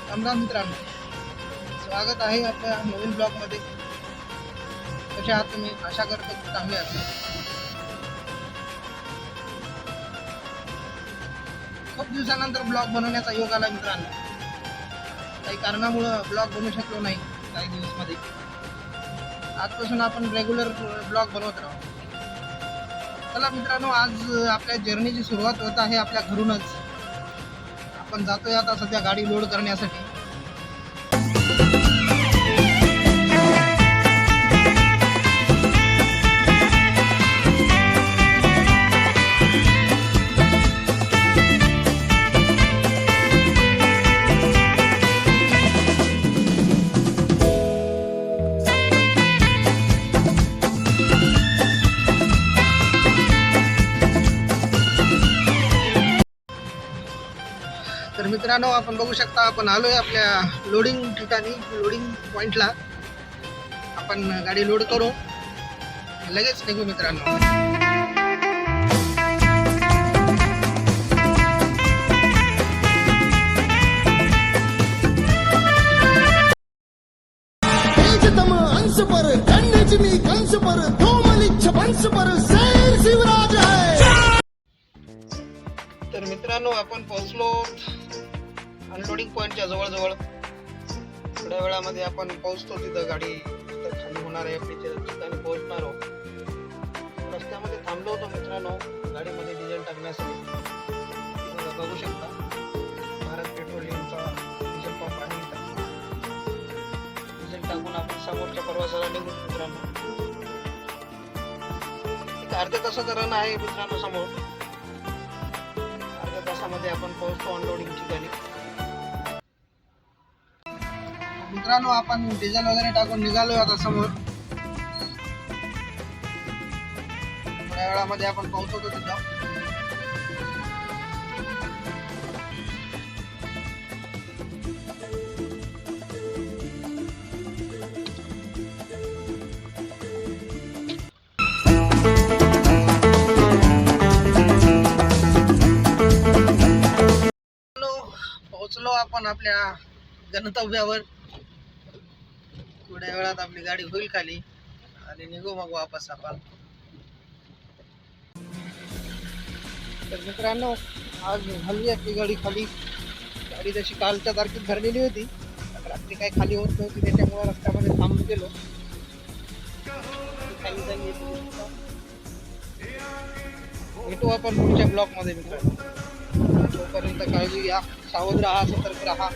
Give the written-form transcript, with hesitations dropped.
रामराम मित्रांनो, स्वागत आहे आपल्या नवीन ब्लॉगमध्ये. कसे आहात तुम्ही? आशा करतो की चांगले असेल. खूप दिवसानंतर ब्लॉग बनवण्याचा योग आला मित्रांनो. काही कारणामुळं ब्लॉग बनवू शकलो नाही काही दिवसमध्ये. आजपासून आपण रेग्युलर ब्लॉग बनवत राहू. चला मित्रांनो, आज आपल्या जर्नीची सुरुवात होत आहे आपल्या घरूनच. आपण जातोय आता सध्या गाडी लोड करण्यासाठी. तर मित्रांनो, आपण बघू शकता, आपण आलोय आपल्या लोडिंग ठिकाणी, लोडिंग पॉइंटला. आपण गाडी लोड करू, लगेच निघू मित्रांनो. अंश पर मी कंस पर तो मलिच्छ वंश पर शेर शिवराज है. तर मित्रांनो, आपण पोहोचलो अनलोडिंग पॉइंटच्या जवळ. थोड्या वेळामध्ये आपण पोहोचतो तिथं. गाडी खाली होणार आहे, आपली ठिकाणी पोहोचणार आहोत. रस्त्यामध्ये थांबलो होतो मित्रांनो गाडीमध्ये डिझेल टाकण्यासाठी. बघू शकता, भारत पेट्रोलियमचा डिझेल पंप आहे. डिझेल टाकून आपण समोरच्या प्रवासाला निघू मित्रांनो. एक अर्ध्या तासाचा रन आहे मित्रांनो समोर. अर्ध्या तासामध्ये आपण पोहोचतो अनलोडिंग ठिकाणी. मित्रांनो, आपण डिझेल वगैरे टाकून निघालोय आता समोर. थोड्या वेळामध्ये आपण पोहोचतो तिथं. पोहोचलो आपण आपल्या गंतव्यावर. थोड्या वेळात आपली गाडी होईल खाली आणि निघू मग वापस आपण. तर मित्रांनो, आज हल्ली आपली गाडी खाली. गाडी तशी कालच्या तारखेत भरलेली होती, रात्री काही खाली होत नव्हती, त्याच्यामुळे रस्त्यामध्ये थांबून गेलो. खाली जाईल. भेटू आपण पुढच्या ब्लॉक मध्ये मित्रांनो. तोपर्यंत काळजी घ्या, सावध राहा, सतर्क राहा.